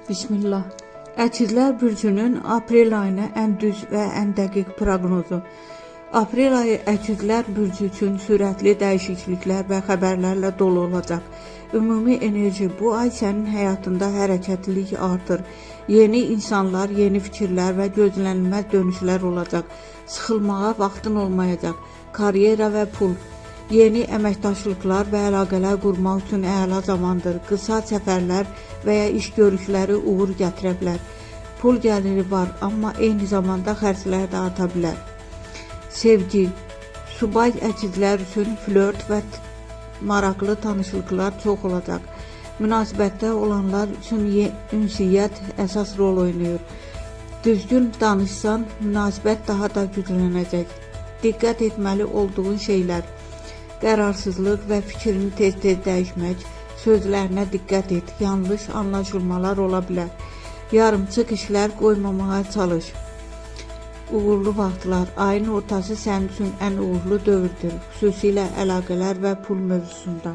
Bismillah. Əkizlər bürcünün aprel ayına ən düz və ən dəqiq proqnozu. Aprel ayı əkizlər bürcü üçün sürətli dəyişikliklər və xəbərlərlə dolu olacaq. Ümumi enerji bu ay sənin həyatında hərəkətlilik artır. Yeni insanlar, yeni fikirlər və gözlənilməz dönüşlər olacaq. Sıxılmağa vaxtın olmayacaq. Karyera və pul. Yeni əməkdaşlıqlar və əlaqələr qurmaq üçün əla zamandır. Qısa səfərlər və ya iş görüşləri uğur gətirə bilər. Pul gəliri var, amma eyni zamanda xərclər də arta bilər. Sevgi. Subay əkizlər üçün flört və maraqlı tanışlıqlar çox olacaq. Münasibətdə olanlar üçün ünsiyyət əsas rol oynayır. Düzgün danışsan, münasibət daha da güclənəcək. Diqqət etməli olduğun şeylər. Qərarsızlıq və fikrini tez-tez dəyişmək, sözlərinə diqqət et, yanlış anlaşılmalar ola bilər. Yarımçıq işlər qoymamağa çalış. Uğurlu vaxtlar, ayın ortası sənin üçün ən uğurlu dövrdür, xüsusilə əlaqələr və pul mövzusunda.